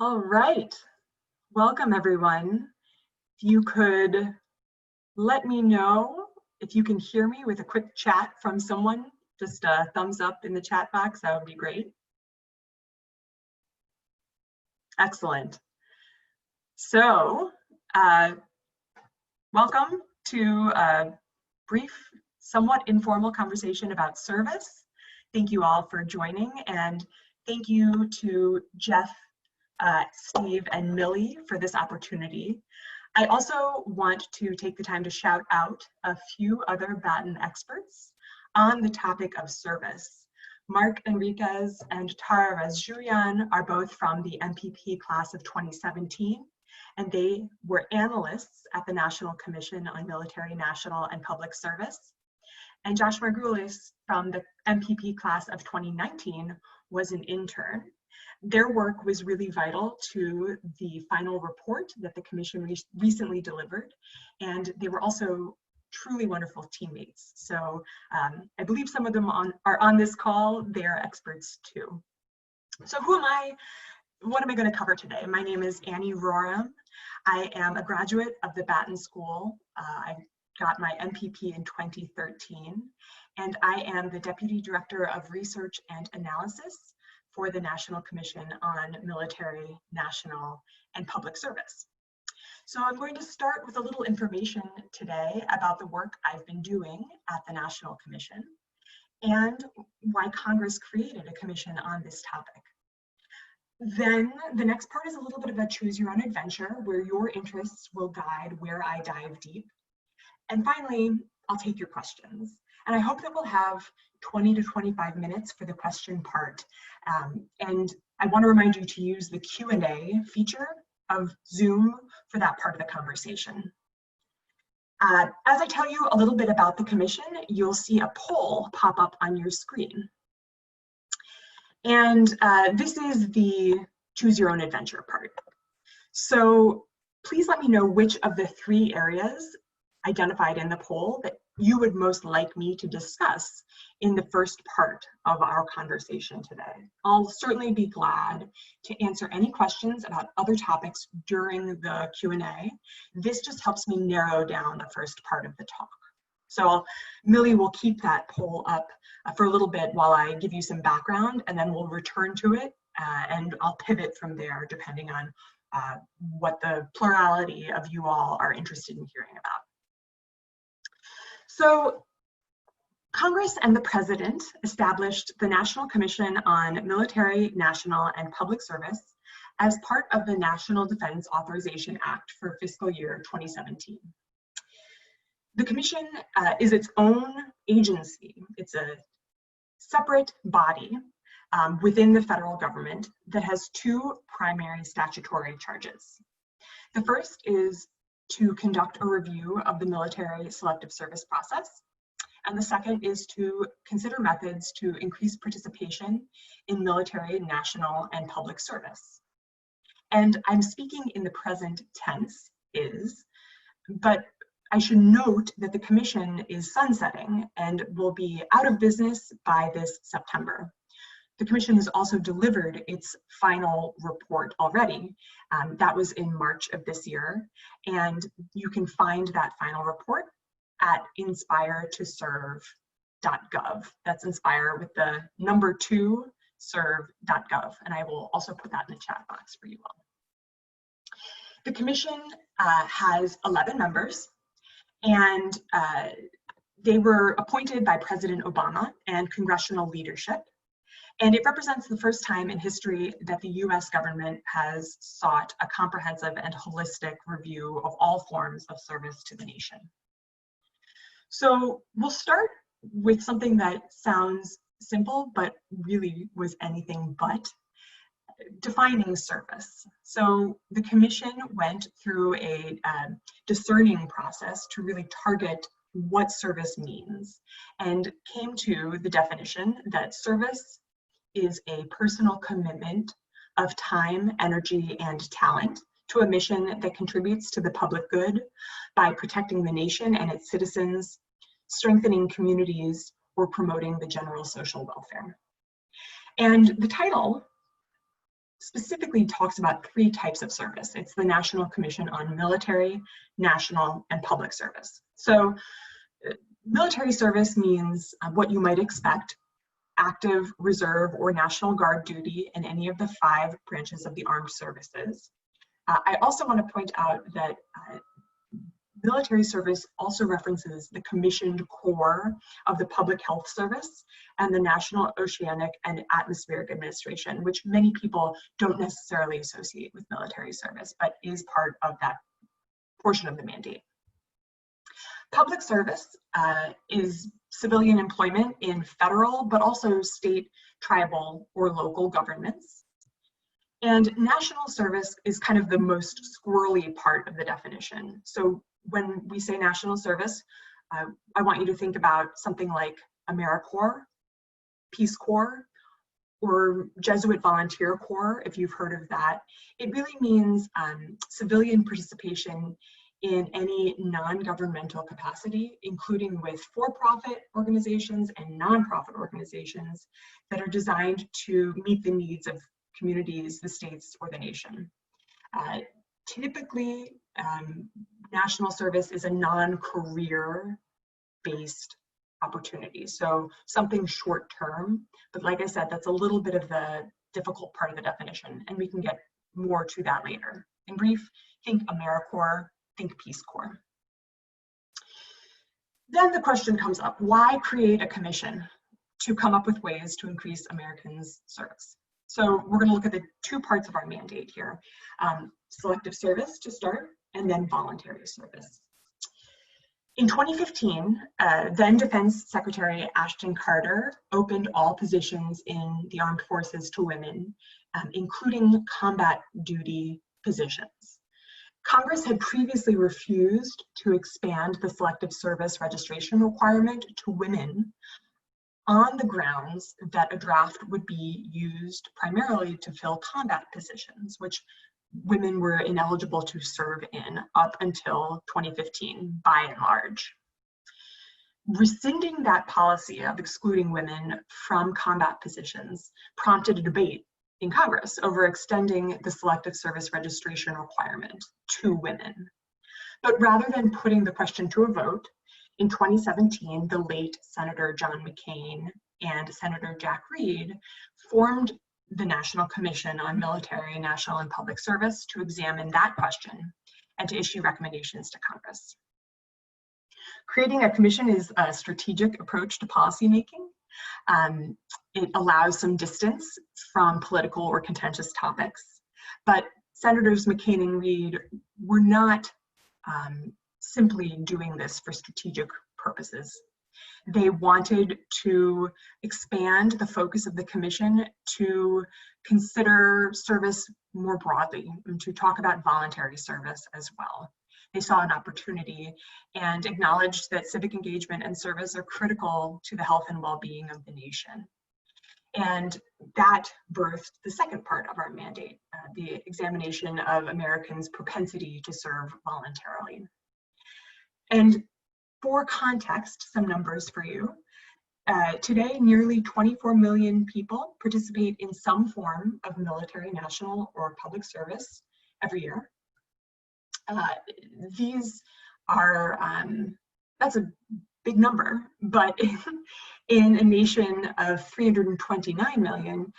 All right, welcome everyone. If you could let me know if you can hear me with a quick chat from someone, just a thumbs up in the chat box, that would be great. Excellent. So, welcome to a brief, somewhat informal conversation about service. Thank you all for joining, and thank you to Jeff, Steve, and Millie for this opportunity. I also want to take the time to shout out a few other Batten experts on the topic of service. Mark Enriquez and Tara Rezjurian are both from the MPP class of 2017, and they were analysts at the National Commission on Military, National, and Public Service. And Josh Margulis from the MPP class of 2019 was an intern. Their work was really vital to the final report that the Commission recently delivered, and they were also truly wonderful teammates. So I believe some of them are on this call. They are experts too. So who am I? What am I going to cover today? My name is Annie Rorem. I am a graduate of the Batten School. I got my MPP in 2013, and I am the Deputy Director of Research and Analysis for the National Commission on Military, National, and Public Service. So I'm going to start with a little information today about the work I've been doing at the National Commission and why Congress created a commission on this topic. Then the next part is a little bit of a choose your own adventure where your interests will guide where I dive deep. And finally, I'll take your questions. And I hope that we'll have 20 to 25 minutes for the question part. And I want to remind you to use the Q&A feature of Zoom for that part of the conversation. As I tell you a little bit about the commission, you'll see a poll pop up on your screen. And this is the choose your own adventure part. So please let me know which of the 3 areas identified in the poll that you would most like me to discuss in the first part of our conversation today. I'll certainly be glad to answer any questions about other topics during the Q&A. This just helps me narrow down the first part of the talk. So Millie will keep that poll up for a little bit while I give you some background, and then we'll return to it and I'll pivot from there depending on what the plurality of you all are interested in hearing about. So Congress and the President established the National Commission on Military, National, and Public Service as part of the National Defense Authorization Act for fiscal year 2017. The Commission is its own agency. It's a separate body within the federal government that has 2 primary statutory charges. The first is to conduct a review of the military selective service process. And the second is to consider methods to increase participation in military, national, and public service. And I'm speaking in the present tense, but I should note that the commission is sunsetting and will be out of business by this September. The commission has also delivered its final report already. That was in March of this year, and you can find that final report at inspiretoserve.gov. That's inspire with the number 2, serve.gov, and I will also put that in the chat box for you all. The commission has 11 members, and they were appointed by President Obama and congressional leadership. And it represents the first time in history that the US government has sought a comprehensive and holistic review of all forms of service to the nation. So we'll start with something that sounds simple, but really was anything but: defining service. So the commission went through a discerning process to really target what service means and came to the definition that service is a personal commitment of time, energy, and talent to a mission that contributes to the public good by protecting the nation and its citizens, strengthening communities, or promoting the general social welfare. And the title specifically talks about 3 types of service. It's the National Commission on Military, National, and Public Service. So military service means what you might expect: active, reserve, or National Guard duty in any of the 5 branches of the armed services. I also want to point out that military service also references the commissioned corps of the Public Health Service and the National Oceanic and Atmospheric Administration, which many people don't necessarily associate with military service, but is part of that portion of the mandate. Public service is civilian employment in federal, but also state, tribal, or local governments. And national service is kind of the most squirrely part of the definition. So when we say national service, I want you to think about something like AmeriCorps, Peace Corps, or Jesuit Volunteer Corps, if you've heard of that. It really means civilian participation in any non-governmental capacity, including with for-profit organizations and non-profit organizations that are designed to meet the needs of communities, the states, or the nation. Typically, national service is a non-career based opportunity, so something short-term, but like I said, that's a little bit of the difficult part of the definition, and we can get more to that later. In brief, think AmeriCorps, think Peace Corps. Then the question comes up, why create a commission to come up with ways to increase Americans' service? So we're going to look at the 2 parts of our mandate here, selective service to start, and then voluntary service. In 2015, then Defense Secretary Ashton Carter opened all positions in the armed forces to women, including combat duty positions. Congress had previously refused to expand the selective service registration requirement to women on the grounds that a draft would be used primarily to fill combat positions, which women were ineligible to serve in up until 2015, by and large. Rescinding that policy of excluding women from combat positions prompted a debate in Congress over extending the selective service registration requirement to women. But rather than putting the question to a vote, in 2017, the late Senator John McCain and Senator Jack Reed formed the National Commission on Military, National, and Public Service to examine that question and to issue recommendations to Congress. Creating a commission is a strategic approach to policymaking. It allows some distance from political or contentious topics, but Senators McCain and Reed were not simply doing this for strategic purposes. They wanted to expand the focus of the commission to consider service more broadly and to talk about voluntary service as well. They saw an opportunity and acknowledged that civic engagement and service are critical to the health and well-being of the nation. And that birthed the second part of our mandate, the examination of Americans' propensity to serve voluntarily. And for context, some numbers for you. Today, nearly 24 million people participate in some form of military, national, or public service every year. These are, that's a big number, but in a nation of 329 million,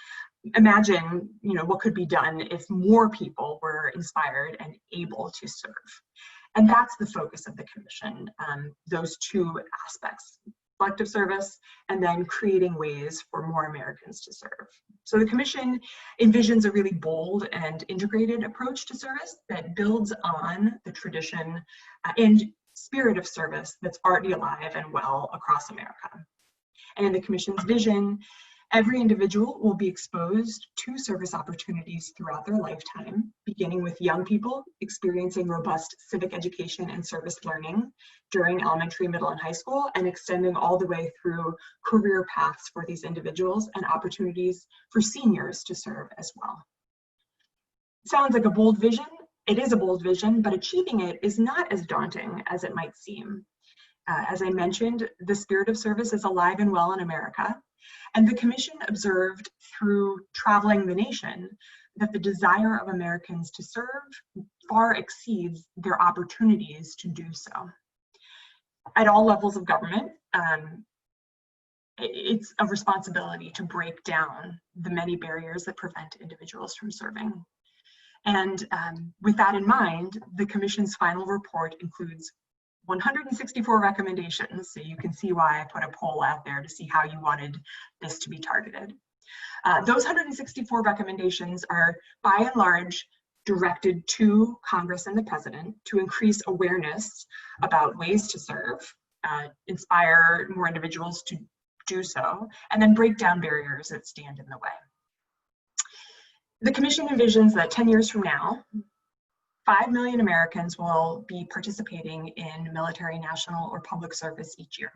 imagine, what could be done if more people were inspired and able to serve. And that's the focus of the commission, those 2 aspects, selective service and then creating ways for more Americans to serve. So the commission envisions a really bold and integrated approach to service that builds on the tradition and spirit of service that's already alive and well across America. And in the commission's vision, every individual will be exposed to service opportunities throughout their lifetime, beginning with young people experiencing robust civic education and service learning during elementary, middle, and high school, and extending all the way through career paths for these individuals and opportunities for seniors to serve as well. It sounds like a bold vision. It is a bold vision, but achieving it is not as daunting as it might seem. As I mentioned, the spirit of service is alive and well in America. And the commission observed through traveling the nation that the desire of Americans to serve far exceeds their opportunities to do so. At all levels of government, it's a responsibility to break down the many barriers that prevent individuals from serving. And with that in mind, the Commission's final report includes 164 recommendations, so you can see why I put a poll out there to see how you wanted this to be targeted. Those 164 recommendations are, by and large, directed to Congress and the President to increase awareness about ways to serve, inspire more individuals to do so, and then break down barriers that stand in the way. The Commission envisions that 10 years from now, 5 million Americans will be participating in military, national, or public service each year.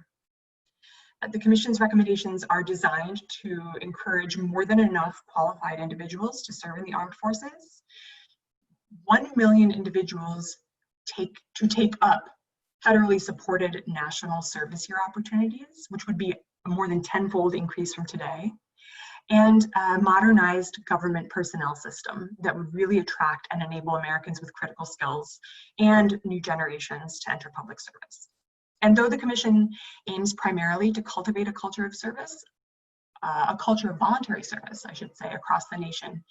The Commission's recommendations are designed to encourage more than enough qualified individuals to serve in the armed forces. 1 million individuals to take up federally supported national service year opportunities, which would be a more than 10-fold increase from today, and a modernized government personnel system that would really attract and enable Americans with critical skills and new generations to enter public service. And though the Commission aims primarily to cultivate a culture of service, a culture of voluntary service, I should say, across the nation,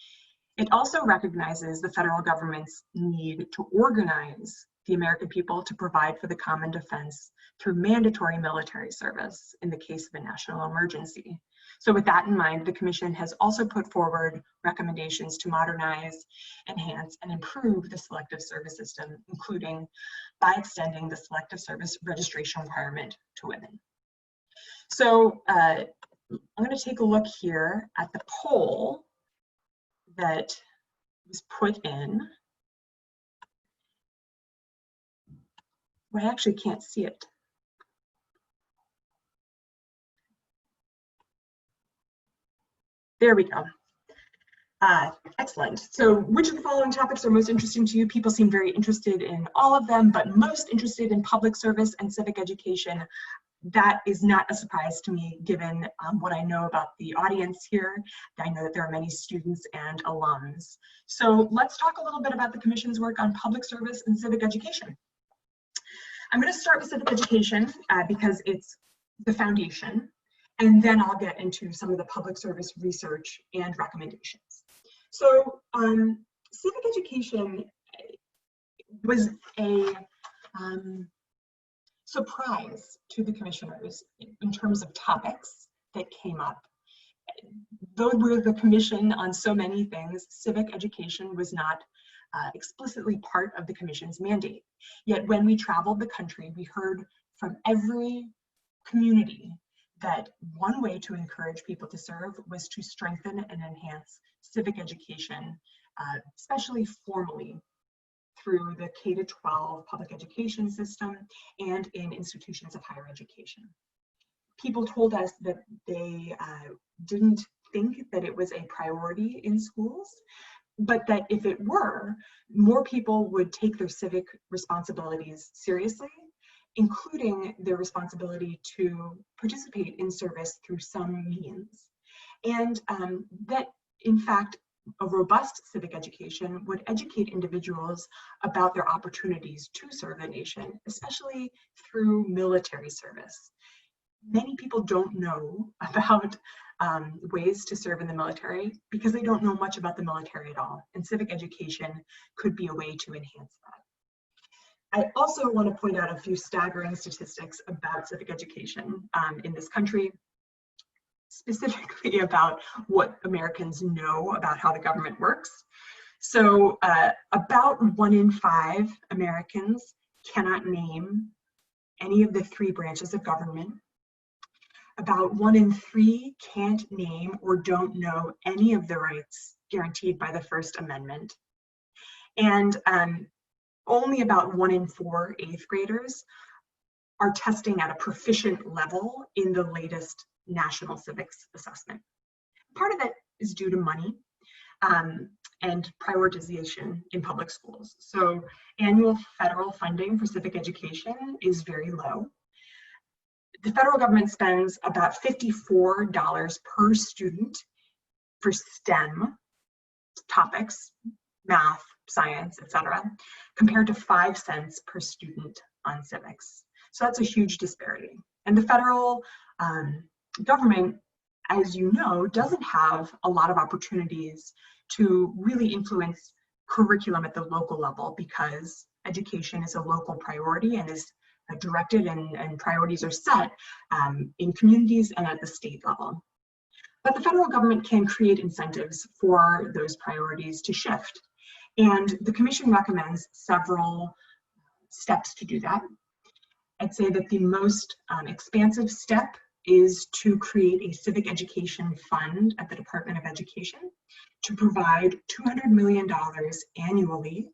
it also recognizes the federal government's need to organize the American people to provide for the common defense through mandatory military service in the case of a national emergency. So with that in mind, the Commission has also put forward recommendations to modernize, enhance, and improve the selective service system, including by extending the selective service registration requirement to women. So I'm going to take a look here at the poll that was put in. Well, I actually can't see it. There we go. Excellent. So which of the following topics are most interesting to you? People seem very interested in all of them, but most interested in public service and civic education. That is not a surprise to me, given what I know about the audience here. I know that there are many students and alums. So let's talk a little bit about the Commission's work on public service and civic education. I'm going to start with civic education because it's the foundation, and then I'll get into some of the public service research and recommendations. So civic education was a surprise to the commissioners in terms of topics that came up. Though we're the Commission on so many things, civic education was not explicitly part of the Commission's mandate. Yet when we traveled the country, we heard from every community that one way to encourage people to serve was to strengthen and enhance civic education, especially formally through the K-12 public education system and in institutions of higher education. People told us that they didn't think that it was a priority in schools, but that if it were, more people would take their civic responsibilities seriously, including their responsibility to participate in service through some means. And that, in fact, a robust civic education would educate individuals about their opportunities to serve the nation, especially through military service. Many people don't know about ways to serve in the military because they don't know much about the military at all, and civic education could be a way to enhance that. I also want to point out a few staggering statistics about civic education in this country, specifically about what Americans know about how the government works. So about 1 in 5 Americans cannot name any of the 3 branches of government. About 1 in 3 can't name or don't know any of the rights guaranteed by the First Amendment. And only about 1 in 4 8th graders are testing at a proficient level in the latest National Civics Assessment. Part of that is due to money and prioritization in public schools. So annual federal funding for civic education is very low. The federal government spends about $54 per student for STEM, topics, math, science, etc., compared to 5 cents per student on civics. So that's a huge disparity. And the federal government, as you know, doesn't have a lot of opportunities to really influence curriculum at the local level because education is a local priority and is directed and priorities are set in communities and at the state level. But the federal government can create incentives for those priorities to shift. And the Commission recommends several steps to do that. I'd say that the most expansive step is to create a civic education fund at the Department of Education to provide $200 million annually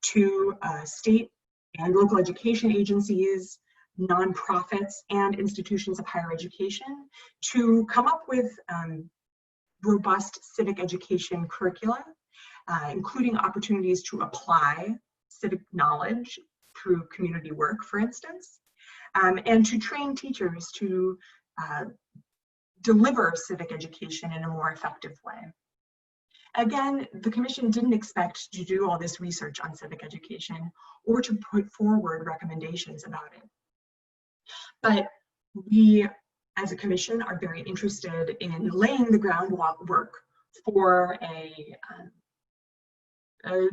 to state and local education agencies, nonprofits, and institutions of higher education to come up with robust civic education curricula, including opportunities to apply civic knowledge through community work, for instance, and to train teachers to deliver civic education in a more effective way. Again, the Commission didn't expect to do all this research on civic education or to put forward recommendations about it. But we, as a Commission, are very interested in laying the groundwork for a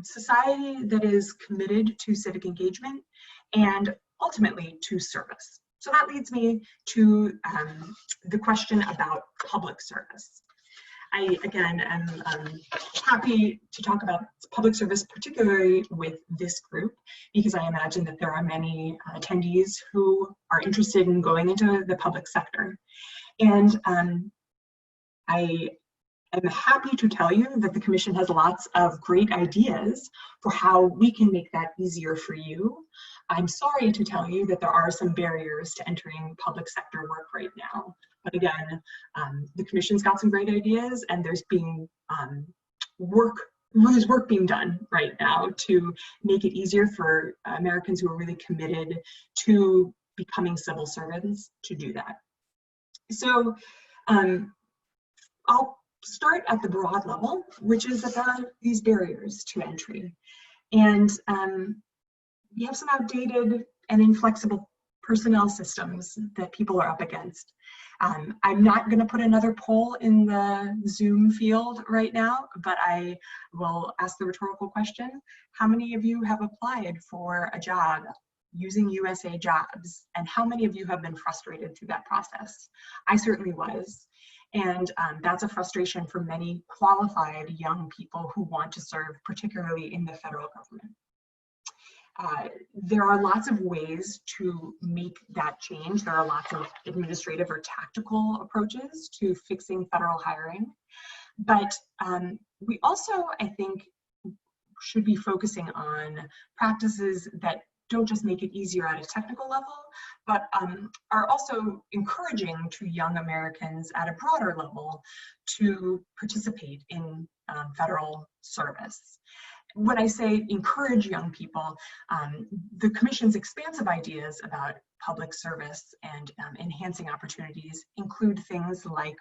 society that is committed to civic engagement and ultimately to service. So that leads me to the question about public service. I, again, am happy to talk about public service, particularly with this group, because I imagine that there are many attendees who are interested in going into the public sector. And I am happy to tell you that the Commission has lots of great ideas for how we can make that easier for you. I'm sorry to tell you that there are some barriers to entering public sector work right now. But again, the Commission's got some great ideas, and there's work being done right now to make it easier for Americans who are really committed to becoming civil servants to do that. So I'll start at the broad level, which is about these barriers to entry. And we have some outdated and inflexible personnel systems that people are up against. I'm not going to put another poll in the Zoom field right now, but I will ask the rhetorical question. How many of you have applied for a job using USA Jobs? And how many of you have been frustrated through that process? I certainly was. And that's a frustration for many qualified young people who want to serve, particularly in the federal government. There are lots of ways to make that change. There are lots of administrative or tactical approaches to fixing federal hiring. But we also, I think, should be focusing on practices that don't just make it easier at a technical level, but are also encouraging to young Americans at a broader level to participate in federal service. When I say encourage young people, the Commission's expansive ideas about public service and enhancing opportunities include things like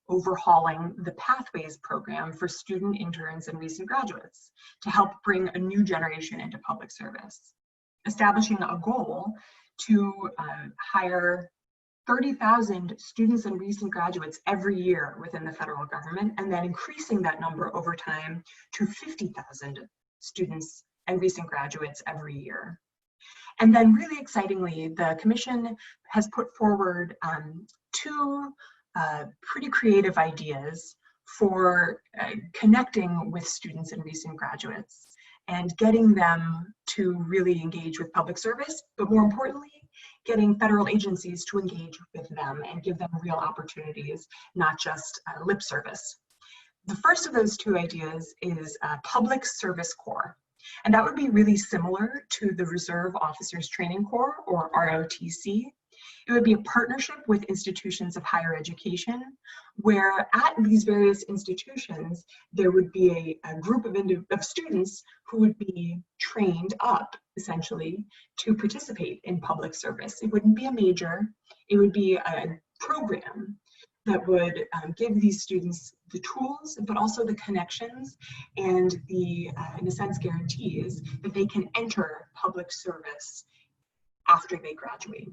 overhauling the Pathways program for student interns and recent graduates to help bring a new generation into public service, establishing a goal to hire 30,000 students and recent graduates every year within the federal government, and then increasing that number over time to 50,000 students and recent graduates every year. And then really excitingly, the Commission has put forward two pretty creative ideas for connecting with students and recent graduates and getting them to really engage with public service, but more importantly, getting federal agencies to engage with them and give them real opportunities, not just lip service. The first of those two ideas is Public Service Corps. And that would be really similar to the Reserve Officers Training Corps, or ROTC. It would be a partnership with institutions of higher education, where at these various institutions, there would be a group of students who would be trained up, essentially, to participate in public service. It wouldn't be a major, it would be a program that would give these students the tools, but also the connections and the, in a sense, guarantees that they can enter public service after they graduate.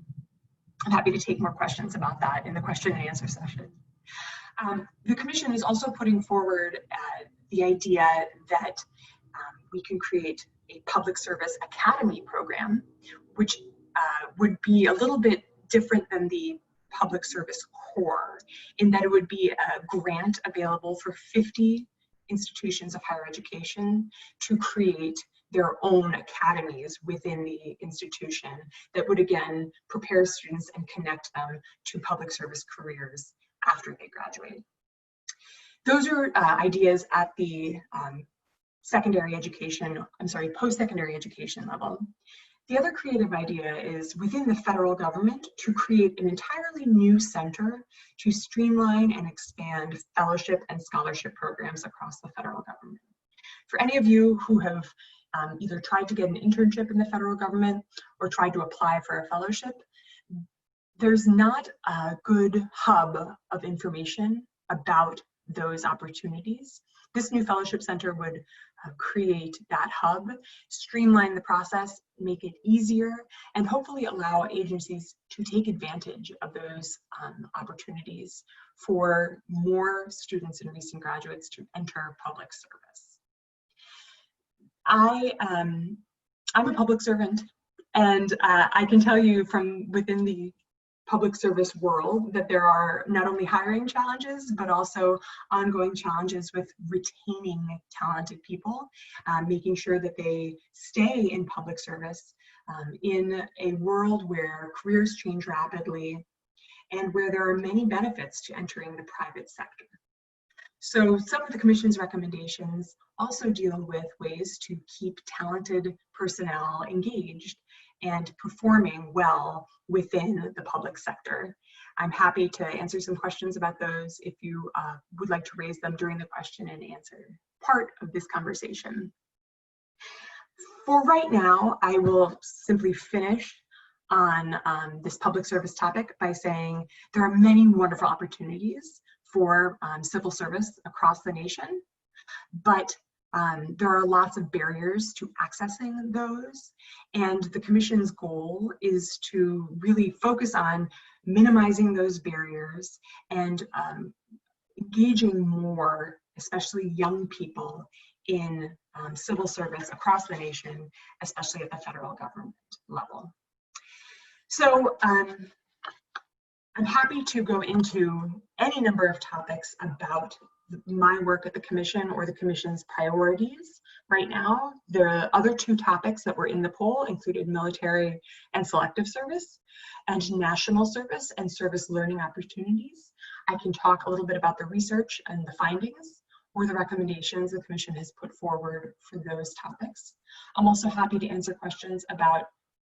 I'm happy to take more questions about that in the question and answer session. The Commission is also putting forward the idea that we can create a public service academy program, which would be a little bit different than the public service core, in that it would be a grant available for 50 institutions of higher education to create their own academies within the institution that would again prepare students and connect them to public service careers after they graduate. Those are ideas at the post-secondary education level. The other creative idea is within the federal government to create an entirely new center to streamline and expand fellowship and scholarship programs across the federal government. For any of you who have either tried to get an internship in the federal government or tried to apply for a fellowship, there's not a good hub of information about those opportunities. This new fellowship center would create that hub, streamline the process, make it easier, and hopefully allow agencies to take advantage of those opportunities for more students and recent graduates to enter public service. I'm a public servant, and I can tell you from within the public service world that there are not only hiring challenges, but also ongoing challenges with retaining talented people, making sure that they stay in public service in a world where careers change rapidly and where there are many benefits to entering the private sector. So some of the Commission's recommendations also deal with ways to keep talented personnel engaged and performing well within the public sector. I'm happy to answer some questions about those if you would like to raise them during the question and answer part of this conversation. For right now, I will simply finish on this public service topic by saying there are many wonderful opportunities for civil service across the nation, but there are lots of barriers to accessing those, and the Commission's goal is to really focus on minimizing those barriers and engaging more, especially young people, in civil service across the nation, especially at the federal government level. So I'm happy to go into any number of topics about my work at the Commission or the Commission's priorities right now. The other two topics that were in the poll included military and selective service, and national service and service learning opportunities. I can talk a little bit about the research and the findings or the recommendations the Commission has put forward for those topics. I'm also happy to answer questions about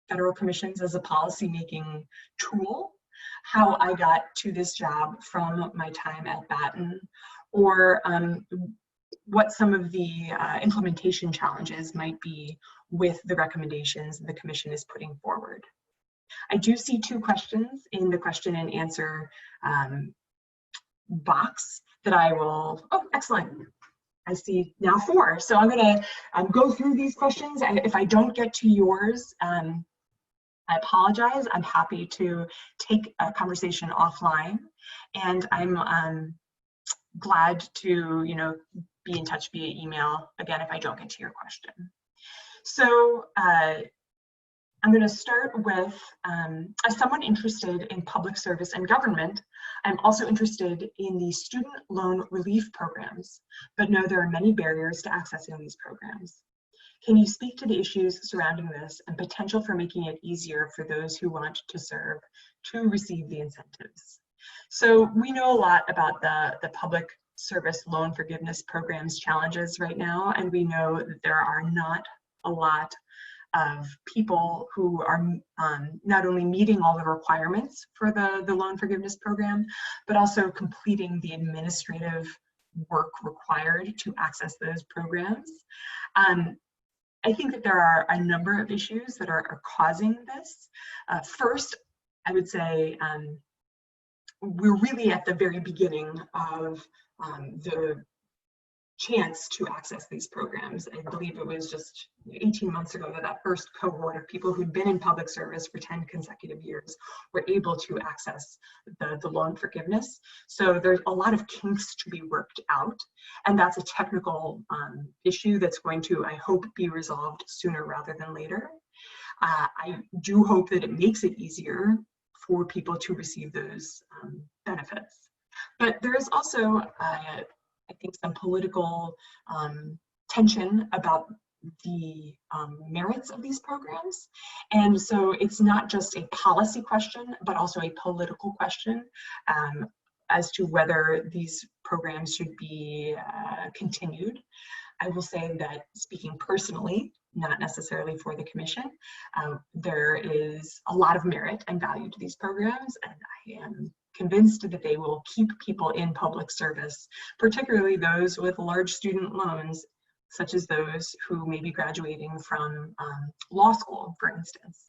federal commissions as a policymaking tool, how I got to this job from my time at Batten, or what some of the implementation challenges might be with the recommendations the Commission is putting forward. I do see two questions in the question and answer box that I will, oh, excellent. I see now 4. So I'm gonna go through these questions. If I don't get to yours, I apologize. I'm happy to take a conversation offline, and I'm glad to be in touch via email again if I don't get to your question. So I'm going to start with, as someone interested in public service and government, I'm also interested in the student loan relief programs, but know there are many barriers to accessing these programs. Can you speak to the issues surrounding this and potential for making it easier for those who want to serve to receive the incentives? So we know a lot about the public service loan forgiveness programs challenges right now, and we know that there are not a lot of people who are not only meeting all the requirements for the loan forgiveness program, but also completing the administrative work required to access those programs. I think that there are a number of issues that are causing this. First, I would say we're really at the very beginning of the chance to access these programs. I believe it was just 18 months ago that that first cohort of people who'd been in public service for 10 consecutive years were able to access the loan forgiveness. So there's a lot of kinks to be worked out, and that's a technical issue that's going to, I hope, be resolved sooner rather than later. I do hope that it makes it easier for people to receive those benefits. But there is also I think some political tension about the merits of these programs. And so it's not just a policy question, but also a political question as to whether these programs should be continued. I will say that, speaking personally, not necessarily for the Commission, there is a lot of merit and value to these programs, and I am convinced that they will keep people in public service, particularly those with large student loans, such as those who may be graduating from law school, for instance.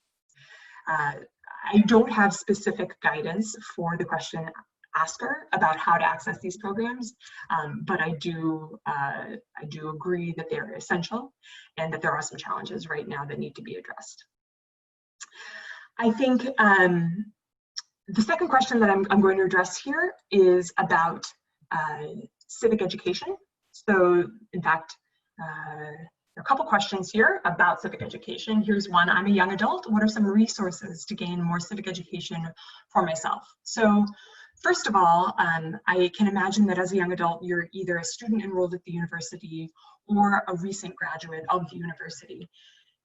I don't have specific guidance for the question asker about how to access these programs, but I do agree that they're essential and that there are some challenges right now that need to be addressed. I think the second question that I'm going to address here is about civic education. So in fact, there are a couple questions here about civic education. Here's one: I'm a young adult. What are some resources to gain more civic education for myself? So first of all, I can imagine that as a young adult, you're either a student enrolled at the university or a recent graduate of the university.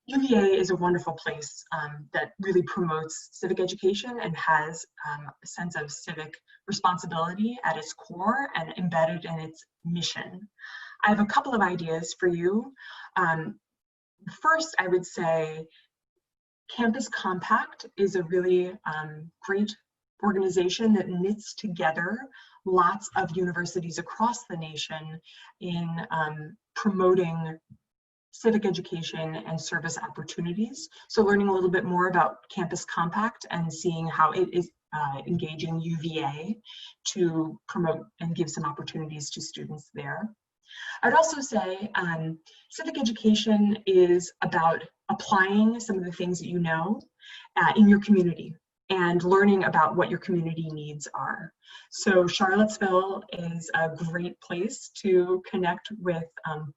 UVA is a wonderful place that really promotes civic education and has a sense of civic responsibility at its core and embedded in its mission. I have a couple of ideas for you. First, I would say Campus Compact is a really great organization that knits together lots of universities across the nation in promoting civic education and service opportunities. So learning a little bit more about Campus Compact and seeing how it is engaging UVA to promote and give some opportunities to students there. I'd also say civic education is about applying some of the things that you know in your community and learning about what your community needs are. So Charlottesville is a great place to connect with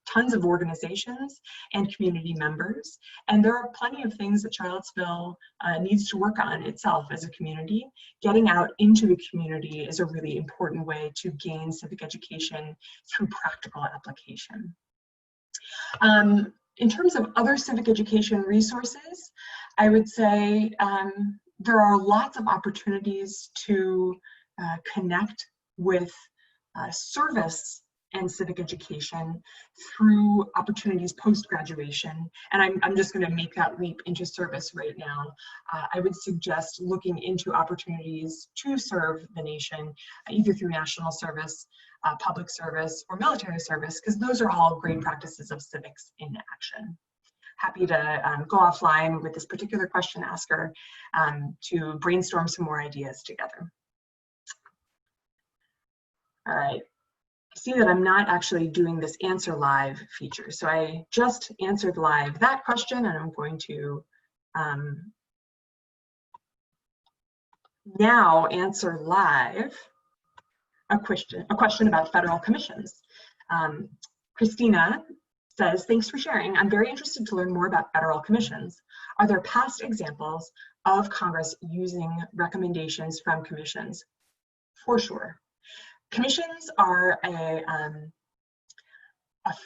tons of organizations and community members. And there are plenty of things that Charlottesville needs to work on itself as a community. Getting out into the community is a really important way to gain civic education through practical application. In terms of other civic education resources, I would say there are lots of opportunities to connect with service and civic education through opportunities post-graduation. And I'm just going to make that leap into service right now. I would suggest looking into opportunities to serve the nation, either through national service, public service, or military service, because those are all great practices of civics in action. Happy to go offline with this particular question asker to brainstorm some more ideas together. All right, I see that I'm not actually doing this answer live feature. So I just answered live that question, and I'm going to now answer live a question about federal commissions. Christina says, thanks for sharing. I'm very interested to learn more about federal commissions. Are there past examples of Congress using recommendations from commissions? For sure. Commissions are a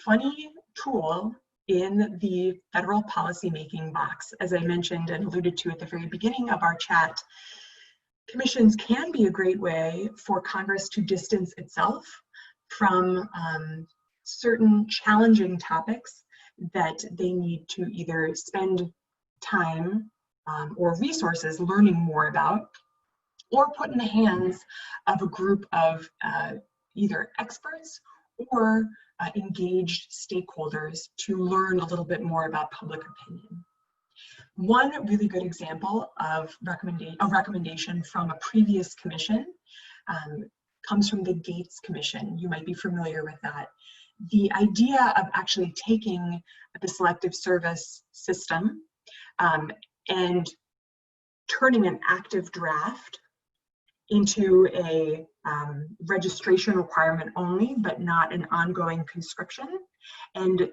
funny tool in the federal policymaking box. As I mentioned and alluded to at the very beginning of our chat, commissions can be a great way for Congress to distance itself from certain challenging topics that they need to either spend time or resources learning more about, or put in the hands of a group of either experts or engaged stakeholders to learn a little bit more about public opinion. One really good example of a recommendation from a previous commission comes from the Gates Commission. You might be familiar with that. The idea of actually taking the selective service system and turning an active draft into a registration requirement only, but not an ongoing conscription, and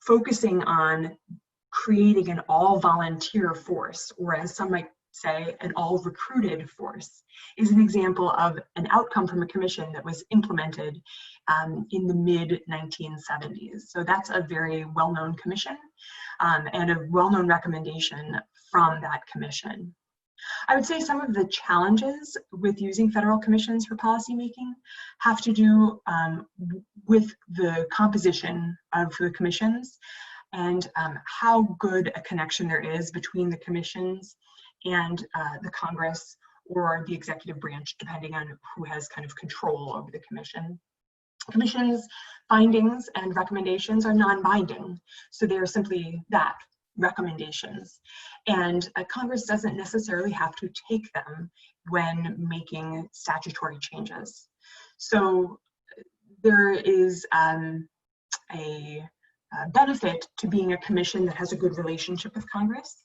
focusing on creating an all-volunteer force, or as some might say, an all-recruited force, is an example of an outcome from a commission that was implemented in the mid-1970s. So that's a very well-known commission and a well-known recommendation from that commission. I would say some of the challenges with using federal commissions for policymaking have to do with the composition of the commissions and how good a connection there is between the commissions and the Congress or the executive branch, depending on who has kind of control over the commission. Commission's findings and recommendations are non-binding, so they are simply that, recommendations. And Congress doesn't necessarily have to take them when making statutory changes. So there is a benefit to being a commission that has a good relationship with Congress,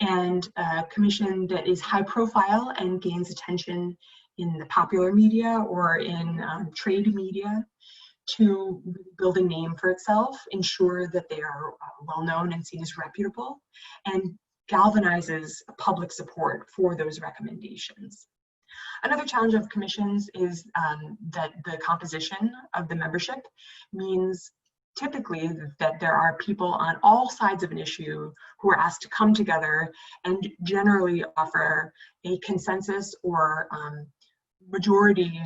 and a commission that is high profile and gains attention in the popular media or in trade media to build a name for itself, ensure that they are well known and seen as reputable, and galvanizes public support for those recommendations. Another challenge of commissions is that the composition of the membership means typically that there are people on all sides of an issue who are asked to come together and generally offer a consensus or majority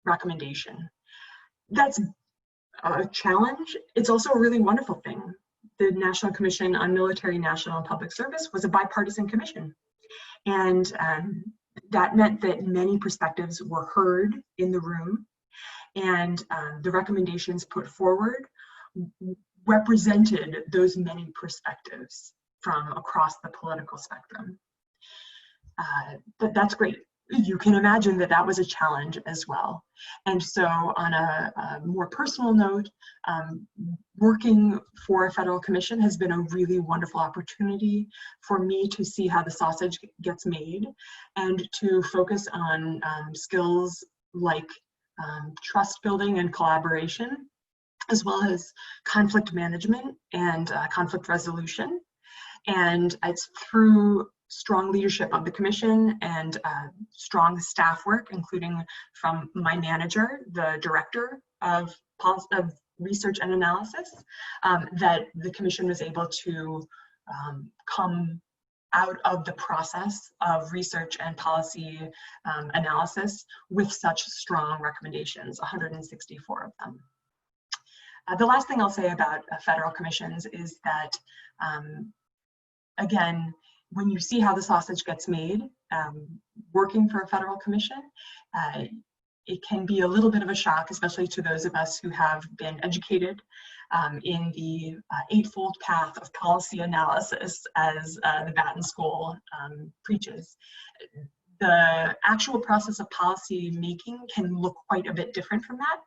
recommendation. That's a challenge. It's also a really wonderful thing. The National Commission on Military, National, and Public Service was a bipartisan commission. And that meant that many perspectives were heard in the room, and the recommendations put forward represented those many perspectives from across the political spectrum. But that's great. You can imagine that that was a challenge as well. And so on a more personal note, working for a federal commission has been a really wonderful opportunity for me to see how the sausage gets made and to focus on skills like trust building and collaboration, as well as conflict management and conflict resolution. And it's through strong leadership of the commission and strong staff work, including from my manager, the director of research and analysis, that the commission was able to come out of the process of research and policy analysis with such strong recommendations, 164 of them. The last thing I'll say about federal commissions is that, again, when you see how the sausage gets made, working for a federal commission, it can be a little bit of a shock, especially to those of us who have been educated in the eightfold path of policy analysis, as the Batten School preaches. The actual process of policy making can look quite a bit different from that.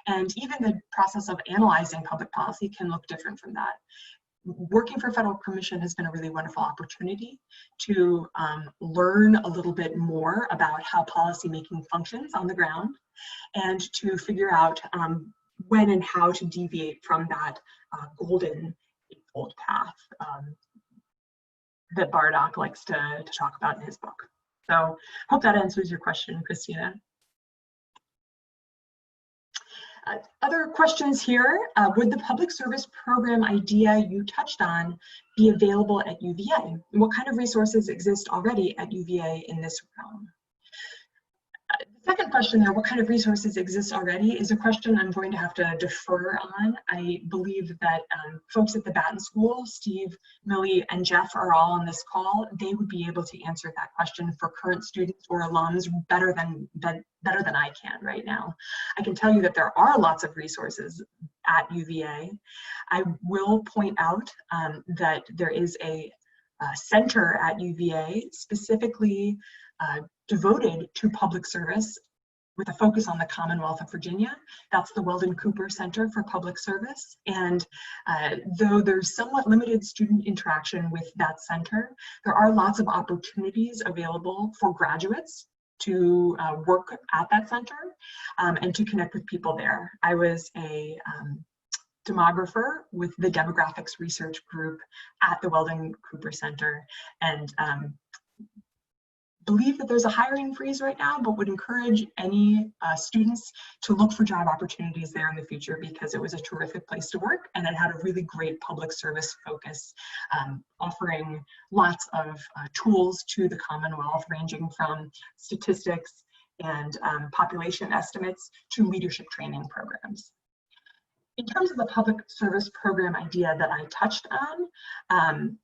And even the process of analyzing public policy can look different from that. Working for a federal commission has been a really wonderful opportunity to learn a little bit more about how policy making functions on the ground and to figure out when and how to deviate from that golden eightfold path that Bardock likes to talk about in his book. So hope that answers your question, Christina. Other questions here. Would the public service program idea you touched on be available at UVA? And what kind of resources exist already at UVA in this realm? The second question there, what kind of resources exist already, is a question I'm going to have to defer on. I believe that folks at the Batten School, Steve, Millie, and Jeff are all on this call. They would be able to answer that question for current students or alums better than I can right now. I can tell you that there are lots of resources at UVA. I will point out that there is a center at UVA specifically devoted to public service with a focus on the Commonwealth of Virginia. That's the Weldon Cooper Center for Public Service. And though there's somewhat limited student interaction with that center, there are lots of opportunities available for graduates to work at that center and to connect with people there. I was a demographer with the demographics research group at the Weldon Cooper Center, and believe that there's a hiring freeze right now, but would encourage any students to look for job opportunities there in the future, because it was a terrific place to work and it had a really great public service focus, offering lots of tools to the Commonwealth, ranging from statistics and population estimates to leadership training programs. In terms of the public service program idea that I touched on,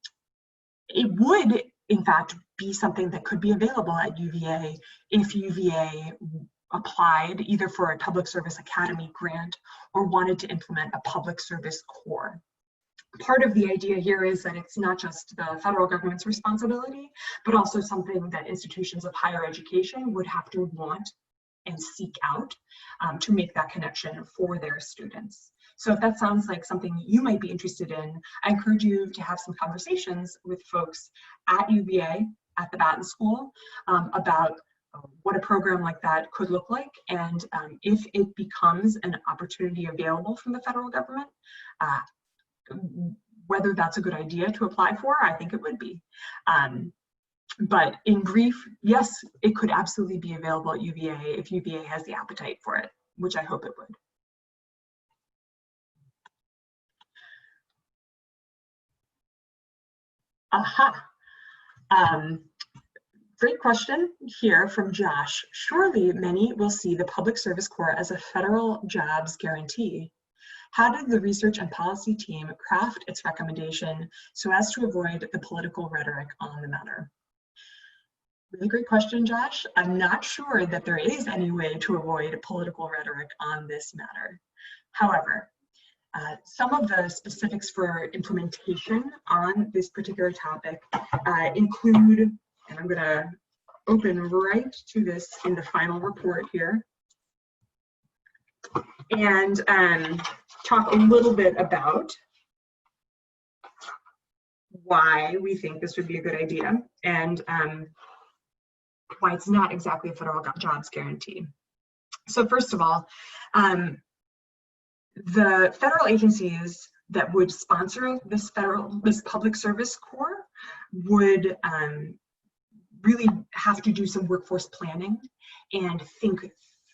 it would in fact be something that could be available at UVA if UVA applied either for a public service academy grant or wanted to implement a public service corps. Part of the idea here is that it's not just the federal government's responsibility, but also something that institutions of higher education would have to want and seek out to make that connection for their students. So if that sounds like something you might be interested in, I encourage you to have some conversations with folks at UVA, at the Batten School, about what a program like that could look like, and if it becomes an opportunity available from the federal government, whether that's a good idea to apply for. I think it would be. But in brief, yes, it could absolutely be available at UVA if UVA has the appetite for it, which I hope it would. Aha. Great question here from Josh. Surely many will see the Public Service Corps as a federal jobs guarantee. How did the research and policy team craft its recommendation so as to avoid the political rhetoric on the matter? Really great question, Josh. I'm not sure that there is any way to avoid political rhetoric on this matter. However, some of the specifics for implementation on this particular topic include, and I'm going to open right to this in the final report here, and talk a little bit about why we think this would be a good idea, and why it's not exactly a federal jobs guarantee. So first of all, the federal agencies that would sponsor this public service corps would really have to do some workforce planning and think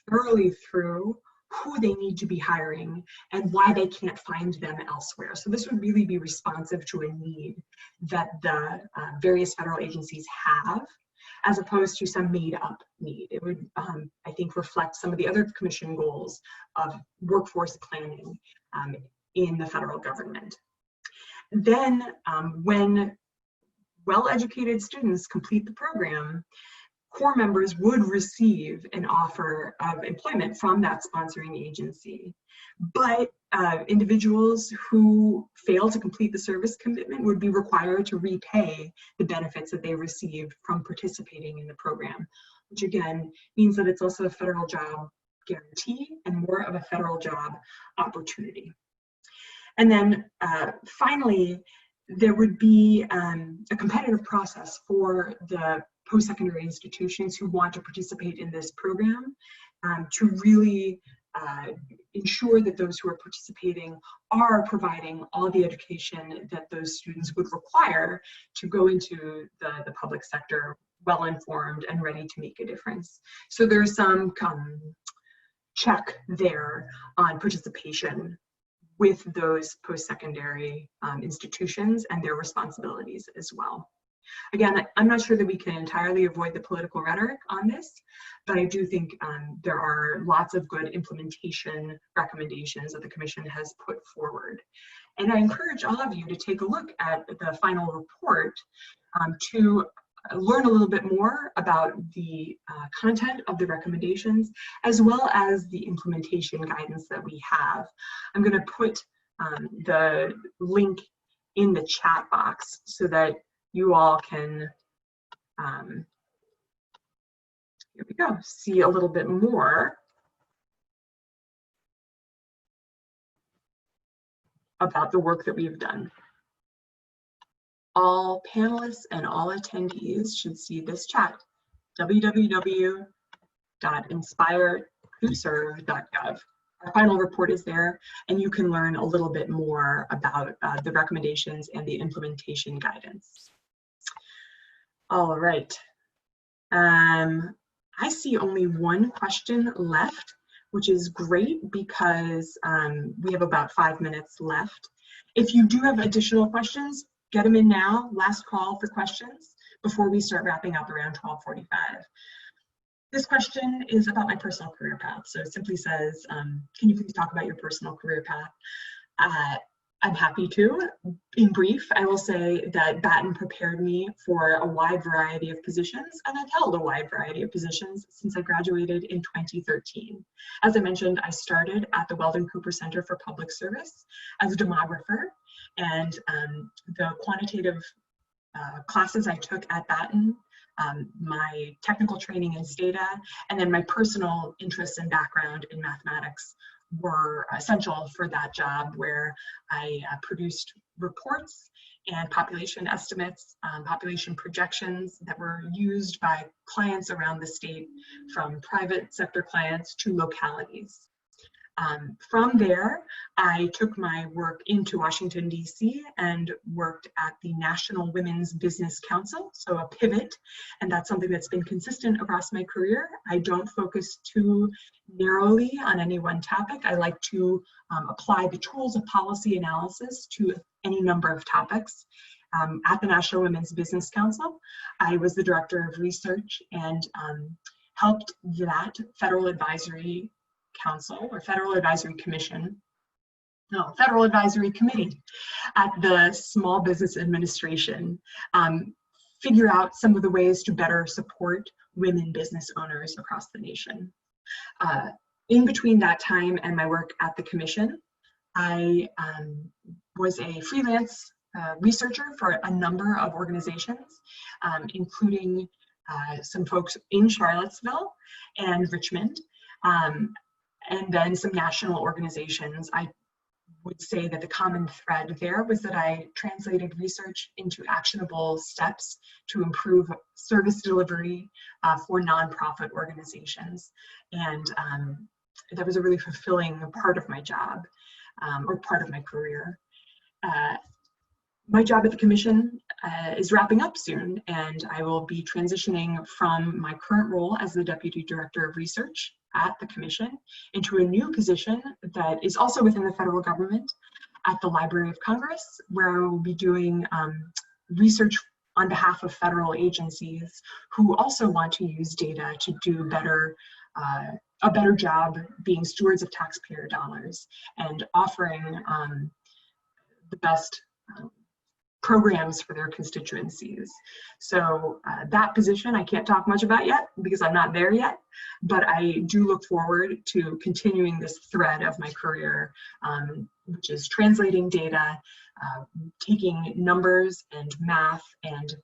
thoroughly through who they need to be hiring and why they can't find them elsewhere. So this would really be responsive to a need that the various federal agencies have, as opposed to some made up need. It would, I think, reflect some of the other commission goals of workforce planning in the federal government. Then when well-educated students complete the program, corps members would receive an offer of employment from that sponsoring agency. But individuals who fail to complete the service commitment would be required to repay the benefits that they received from participating in the program, which again means that it's also a federal job guarantee and more of a federal job opportunity. And then finally, there would be a competitive process for the post-secondary institutions who want to participate in this program to really ensure that those who are participating are providing all the education that those students would require to go into the public sector well-informed and ready to make a difference. So there's some check there on participation with those post-secondary institutions and their responsibilities as well. Again, I'm not sure that we can entirely avoid the political rhetoric on this, but I do think there are lots of good implementation recommendations that the Commission has put forward. And I encourage all of you to take a look at the final report to learn a little bit more about the content of the recommendations, as well as the implementation guidance that we have. I'm going to put the link in the chat box so that you all can here we go, see a little bit more about the work that we've done. All panelists and all attendees should see this chat, www.inspiretoserve.gov. Our final report is there, and you can learn a little bit more about the recommendations and the implementation guidance. All right. I see only one question left, which is great because we have about 5 minutes left. If you do have additional questions, get them in now. Last call for questions before we start wrapping up around 12:45. This question is about my personal career path. So it simply says, can you please talk about your personal career path? I'm happy to. In brief, I will say that Batten prepared me for a wide variety of positions, and I've held a wide variety of positions since I graduated in 2013. As I mentioned, I started at the Weldon Cooper Center for Public Service as a demographer, and the quantitative classes I took at Batten, my technical training in data, and then my personal interests and background in mathematics were essential for that job, where I produced reports and population estimates, population projections that were used by clients around the state, from private sector clients to localities. From there, I took my work into Washington, D.C. and worked at the National Women's Business Council, so a pivot, and that's something that's been consistent across my career. I don't focus too narrowly on any one topic. I like to apply the tools of policy analysis to any number of topics. At the National Women's Business Council, I was the director of research and helped that Federal Advisory Council, or Federal Advisory Commission, no, Federal Advisory Committee at the Small Business Administration figure out some of the ways to better support women business owners across the nation. In between that time and my work at the Commission, I was a freelance researcher for a number of organizations, including some folks in Charlottesville and Richmond, and then some national organizations. I would say that the common thread there was that I translated research into actionable steps to improve service delivery for nonprofit organizations. And that was a really fulfilling part of my job, or part of my career. My job at the Commission is wrapping up soon, and I will be transitioning from my current role as the Deputy Director of Research at the Commission into a new position that is also within the federal government at the Library of Congress, where I will be doing research on behalf of federal agencies who also want to use data to do a better job being stewards of taxpayer dollars and offering the best programs for their constituencies. So that position I can't talk much about yet because I'm not there yet, but I do look forward to continuing this thread of my career, which is translating data, taking numbers and math and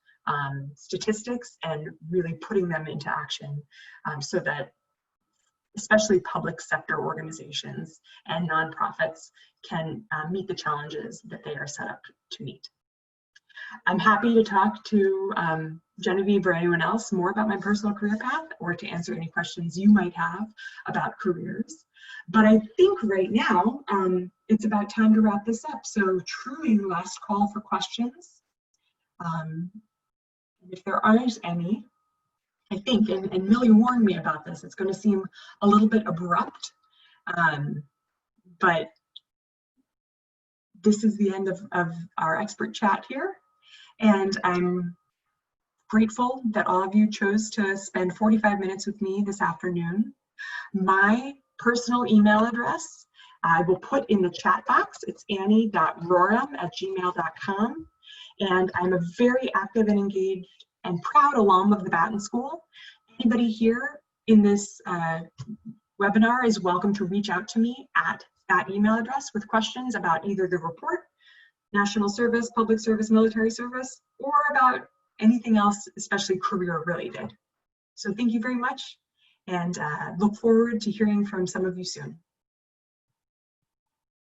statistics and really putting them into action, so that especially public sector organizations and nonprofits can meet the challenges that they are set up to meet. I'm happy to talk to Genevieve or anyone else more about my personal career path, or to answer any questions you might have about careers. But I think right now it's about time to wrap this up. So truly last call for questions. If there aren't any, I think, and Millie warned me about this, it's going to seem a little bit abrupt, but this is the end of our expert chat here. And I'm grateful that all of you chose to spend 45 minutes with me this afternoon. My personal email address I will put in the chat box. It's annie.rorem@gmail.com. And I'm a very active and engaged and proud alum of the Batten School. Anybody here in this webinar is welcome to reach out to me at that email address with questions about either the report, national service, public service, military service, or about anything else, especially career related. So thank you very much. and look forward to hearing from some of you soon.